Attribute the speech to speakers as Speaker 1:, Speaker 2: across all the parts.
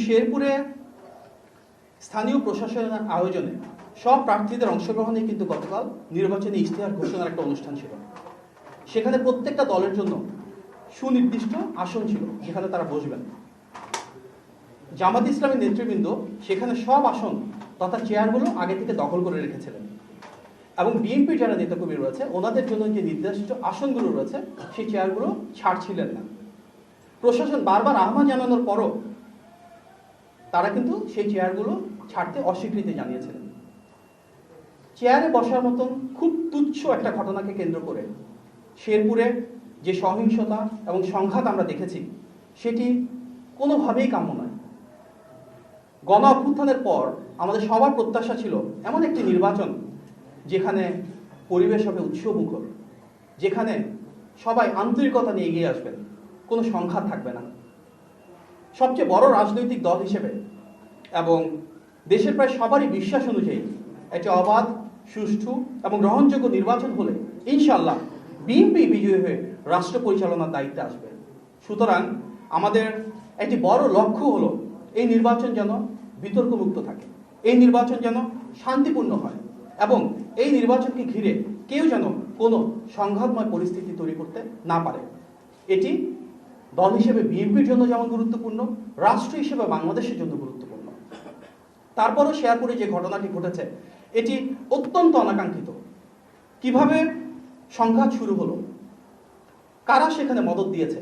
Speaker 1: শেরপুরে স্থানীয় প্রশাসনের আয়োজনে সব প্রার্থীদের অংশগ্রহণে কিন্তু গতকাল নির্বাচনী ইশতেহার ঘোষণার একটা অনুষ্ঠান ছিল। সেখানে প্রত্যেকটা দলের জন্য সুনির্দিষ্ট আসন ছিল যেখানে তারা বসবেন। জামাত ইসলামের নেতৃবৃন্দ সেখানে সব আসন তথা চেয়ারগুলো আগে থেকে দখল করে রেখেছিলেন এবং বিএনপির যারা নেতাকর্মী রয়েছে ওনাদের জন্য যে নির্দিষ্ট আসনগুলো রয়েছে সেই চেয়ারগুলো ছাড়ছিলেন না। প্রশাসন বারবার আহ্বান জানানোর পরও তারা কিন্তু সেই চেয়ারগুলো ছাড়তে অস্বীকৃতি জানিয়েছিলেন। চেয়ারে বসার মতন খুব তুচ্ছ একটা ঘটনাকে কেন্দ্র করে শেরপুরে যে সহিংসতা এবং সংঘাত আমরা দেখেছি সেটি কোনোভাবেই কাম্য নয়। গণ অভ্যুত্থানের পর আমাদের সবার প্রত্যাশা ছিল এমন একটি নির্বাচন যেখানে পরিবেশ হবে উৎসবমুখর, যেখানে সবাই আন্তরিকতা নিয়ে এগিয়ে আসবেন, কোনো সংঘাত থাকবে না। সবচেয়ে বড় রাজনৈতিক দল হিসেবে এবং দেশের প্রায় সবারই বিশ্বাস অনুযায়ী একটি অবাধ, সুষ্ঠু এবং গ্রহণযোগ্য নির্বাচন হলে ইনশাআল্লাহ বিএনপি বিজয়ী হয়ে রাষ্ট্র পরিচালনার দায়িত্বে আসবে। সুতরাং আমাদের একটি বড় লক্ষ্য হলো এই নির্বাচন যেন বিতর্কমুক্ত থাকে, এই নির্বাচন যেন শান্তিপূর্ণ হয় এবং এই নির্বাচনকে ঘিরে কেউ যেন কোনো সংঘাতময় পরিস্থিতি তৈরি করতে না পারে। এটি দল হিসেবে বিএনপির জন্য যেমন গুরুত্বপূর্ণ, রাষ্ট্র হিসেবে বাংলাদেশের জন্য গুরুত্বপূর্ণ। তারপরও শেরপুরে যে ঘটনাটি ঘটেছে এটি অত্যন্ত অনাকাঙ্ক্ষিত। কিভাবে সংঘাত শুরু হলো, কারা সেখানে মদত দিয়েছে,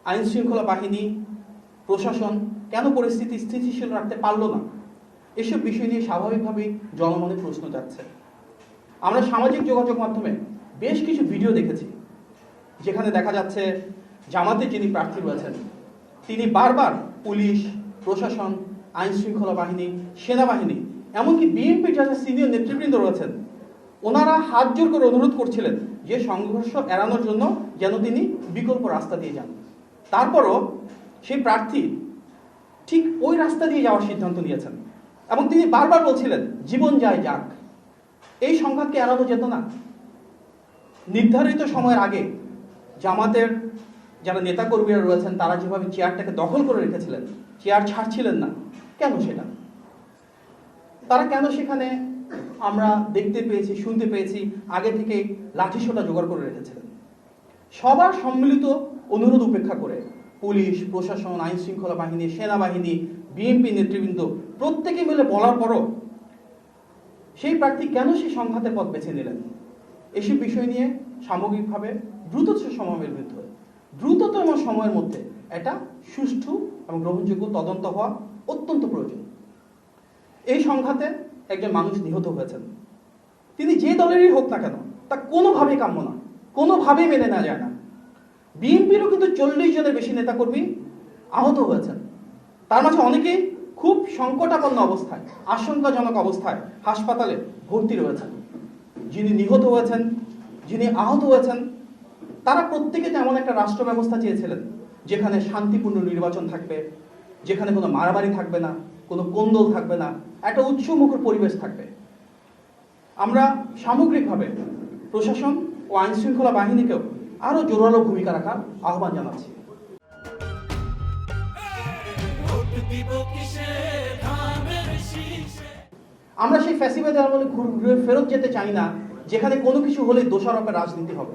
Speaker 1: আইন শৃঙ্খলা বাহিনী, প্রশাসন কেন পরিস্থিতি স্থিতিশীল রাখতে পারল না, এসব বিষয় নিয়ে স্বাভাবিকভাবেই জনমনে প্রশ্ন যাচ্ছে। আমরা সামাজিক যোগাযোগ মাধ্যমে বেশ কিছু ভিডিও দেখেছি যেখানে দেখা যাচ্ছে জামাতের যিনি প্রার্থী রয়েছেন তিনি বারবার পুলিশ, প্রশাসন, আইন শৃঙ্খলা বাহিনী, সেনাবাহিনী, এমনকি বিএনপির যারা সিনিয়র নেতৃবৃন্দ রয়েছেন ওনারা হাত জোর করে অনুরোধ করছিলেন যে সংঘর্ষ এড়ানোর জন্য যেন তিনি বিকল্প রাস্তা দিয়ে যান। তারপরও সেই প্রার্থী ঠিক ওই রাস্তা দিয়ে যাওয়ার সিদ্ধান্ত নিয়েছেন এবং তিনি বারবার বলছিলেন জীবন যায় যাক। এই সংঘাতকে এড়ানো যেত না। নির্ধারিত সময়ের আগে জামাতের যারা নেতাকর্মীরা রয়েছেন তারা যেভাবে চেয়ারটাকে দখল করে রেখেছিলেন, চেয়ার ছাড়ছিলেন না, কেন সেটা? তারা কেন সেখানে আমরা দেখতে পেয়েছি, শুনতে পেয়েছি আগে থেকে লাঠিসোঁটা জোগাড় করে রেখেছিলেন? সবার সম্মিলিত অনুরোধ উপেক্ষা করে পুলিশ, প্রশাসন, আইন শৃঙ্খলা বাহিনী, সেনাবাহিনী, বিএনপি নেতৃবৃন্দ প্রত্যেকে মিলে বলার পরও সেই প্রার্থী কেন সেই সংঘাতের পথ বেছে নিলেন? এসব বিষয় নিয়ে সামগ্রিকভাবে দ্রুততম সময়ের বিরুদ্ধে দ্রুততম সময়ের মধ্যে একটা সুষ্ঠু এবং গ্রহণযোগ্য তদন্ত হওয়া অত্যন্ত প্রয়োজন। এই সংঘাতে একজন মানুষ নিহত হয়েছেন, তিনি যে দলেরই হোক না কেন তা কোনোভাবেই কাম্য না, কোনোভাবেই মেনে নেওয়া যায় না। বিএনপিরও কিন্তু 40 জনের বেশি নেতাকর্মী আহত হয়েছেন, তার মাঝে অনেকেই খুব সংকটাপন্ন অবস্থায়, আশঙ্কাজনক অবস্থায় হাসপাতালে ভর্তি রয়েছেন। যিনি নিহত হয়েছেন, যিনি আহত হয়েছেন, তারা প্রত্যেকে তেমন একটা রাষ্ট্র ব্যবস্থা চেয়েছিলেন যেখানে শান্তিপূর্ণ নির্বাচন থাকবে, যেখানে কোনো মারামারি থাকবে না, কোনো কোন্দল থাকবে না, একটা উৎসবমুখর পরিবেশ থাকবে। আমরা সামগ্রিকভাবে প্রশাসন ও আইন শৃঙ্খলা বাহিনীকেও আরো জোরালো ভূমিকা রাখার আহ্বান জানাচ্ছি। আমরা সেই ফ্যাসিবাদের আমলে ঘুরে ফেরত যেতে চাই না যেখানে কোনো কিছু হলেই দোষারোপের রাজনীতি হবে,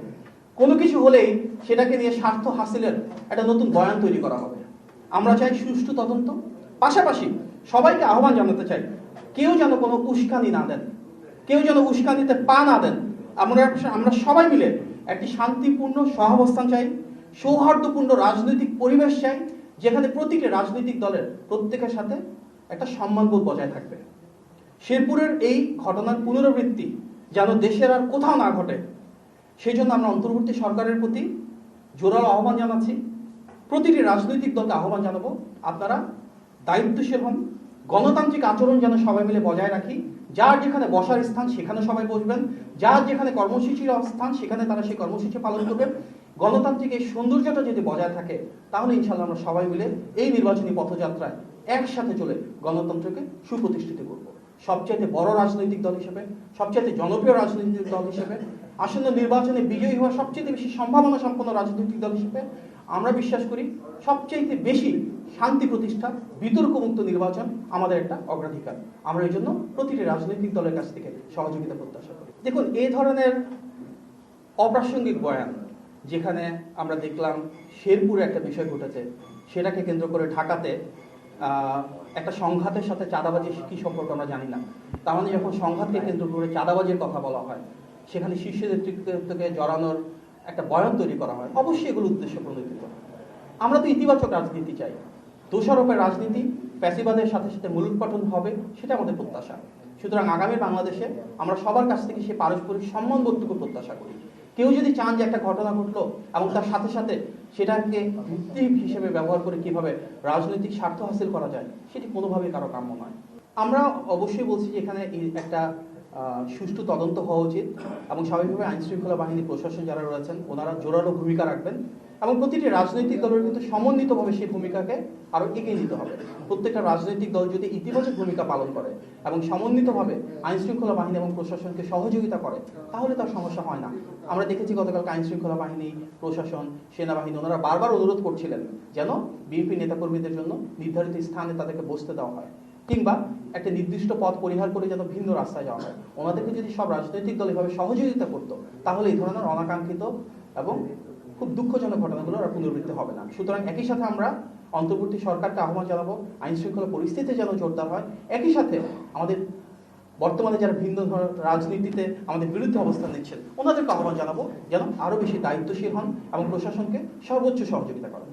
Speaker 1: কোনো কিছু হলেই সেটাকে নিয়ে স্বার্থ হাসিলের একটা নতুন বয়ান তৈরি করা হবে। আমরা চাই সুষ্ঠু তদন্ত, পাশাপাশি সবাইকে আহ্বান জানাতে চাই কেউ যেন কোনো উস্কানি না দেন, কেউ যেন উস্কানিতে পা না দেন। আমরা সবাই মিলে একটি শান্তিপূর্ণ সহাবস্থান চাই, সৌহার্দ্যপূর্ণ রাজনৈতিক পরিবেশ চাই যেখানে প্রতিটি রাজনৈতিক দলের প্রত্যেকের সাথে একটা সম্মানবোধ বজায় থাকবে। শেরপুরের এই ঘটনার পুনরাবৃত্তি যেন দেশের আর কোথাও না ঘটে সেই জন্য আমরা অন্তর্বর্তী সরকারের প্রতি জোরালো আহ্বান জানাচ্ছি। প্রতিটি রাজনৈতিক দলকে আহ্বান জানাবো আপনারা দায়িত্বশীল হন, গণতান্ত্রিক আচরণ যেন সবাই মিলে বজায় রাখি। যার যেখানে বসার স্থান সেখানে সবাই বসবেন, যার যেখানে কর্মসূচির স্থান সেখানে তারা সেই কর্মসূচি পালন করবেন। গণতান্ত্রিক এই সৌন্দর্যটা যদি বজায় থাকে তাহলে ইনশাআল্লাহ আমরা সবাই মিলে এই নির্বাচনী পথযাত্রায় একসাথে চলে গণতন্ত্রকে সুপ্রতিষ্ঠিত করব। সবচেয়ে বড় রাজনৈতিক দল হিসেবে, সবচেয়ে জনপ্রিয় রাজনৈতিক দল হিসেবে, আসন্ন নির্বাচনে বিজয়ী হওয়ার সবচেয়ে বেশি সম্ভাবনা সম্পন্ন রাজনৈতিক দল হিসেবে আমরা বিশ্বাস করি সবচেয়ে বেশি শান্তি প্রতিষ্ঠা, বিতর্কমুক্ত নির্বাচন আমাদের একটা অগ্রাধিকার। আমরা এই জন্য প্রতিটি রাজনৈতিক দলের কাছ থেকে সহযোগিতা প্রত্যাশা করি। দেখুন, এই ধরনের অপ্রাসঙ্গিক বয়ান, যেখানে আমরা দেখলাম শেরপুরে একটা বিষয় ঘটেছে, সেটাকে কেন্দ্র করে ঢাকাতে একটা সংঘাতের সাথে চাঁদাবাজির কি সম্পর্ক আমরা জানি না। তার মানে যখন সংঘাতকে কেন্দ্র করে চাঁদাবাজির কথা বলা হয়, সেখানে শীর্ষ নেতৃত্বকে জড়ানোর একটা বয়ান তৈরি করা হয়, অবশ্যই এগুলো উদ্দেশ্য প্রণোদিত। আমরা তো ইতিবাচক রাজনীতি চাই। দোষারোপের রাজনীতি, ফ্যাসিবাদের সাথে সাথে মূলোৎপাটন হবে, সেটা আমাদের প্রত্যাশা। সুতরাং আগামী বাংলাদেশে আমরা সবার কাছ থেকে সে পারস্পরিক সম্মানবোধটুকু প্রত্যাশা করি। কেউ যদি চান যে একটা ঘটনা ঘটলো এবং তার সাথে সাথে সেটাকে ভিত্তি হিসেবে ব্যবহার করে কিভাবে রাজনৈতিক স্বার্থ হাসিল করা যায়, সেটি কোনোভাবেই কারো কাম্য নয়। আমরা অবশ্যই বলছি যে এখানে একটা সুষ্ঠু তদন্ত হওয়া উচিত এবং স্বাভাবিকভাবে আইনশৃঙ্খলা বাহিনী, প্রশাসন যারা রয়েছেন ওনারা জোরালো ভূমিকা রাখবেন এবং প্রতিটি রাজনৈতিক দলের কিন্তু সমন্বিতভাবে সেই ভূমিকাকে আরো এগিয়ে নিতে হবে। প্রত্যেকটা রাজনৈতিক দল যদি ইতিবাচক ভূমিকা পালন করে এবং সমন্বিতভাবে আইনশৃঙ্খলা বাহিনী এবং প্রশাসনকে সহযোগিতা করে, তাহলে তার সমস্যা হয় না। আমরা দেখেছি গতকালকে আইনশৃঙ্খলা বাহিনী, প্রশাসন, সেনাবাহিনী ওনারা বারবার অনুরোধ করছিলেন যেন বিএনপি নেতাকর্মীদের জন্য নির্ধারিত স্থানে তাদেরকে বসতে দেওয়া হয়, কিংবা একটা নির্দিষ্ট পথ পরিহার করে যেন ভিন্ন রাস্তায় যাওয়া হয়। ওনাদেরকে যদি সব রাজনৈতিক দল এভাবে সহযোগিতা করতো, তাহলে এই ধরনের অনাকাঙ্ক্ষিত এবং খুব দুঃখজনক ঘটনাগুলো আর পুনরাবৃত্তি হবে না। সুতরাং একই সাথে আমরা অন্তর্বর্তী সরকারকে আহ্বান জানাবো আইন শৃঙ্খলা পরিস্থিতি যেন জোরদার হয়। একই সাথে আমাদের বর্তমানে যারা ভিন্ন ধরনের রাজনীতিতে আমাদের বিরুদ্ধে অবস্থান নিচ্ছেন, ওনাদেরকে আহ্বান জানাবো যেন আরো বেশি দায়িত্বশীল হন এবং প্রশাসনকে সর্বোচ্চ সহযোগিতা করেন।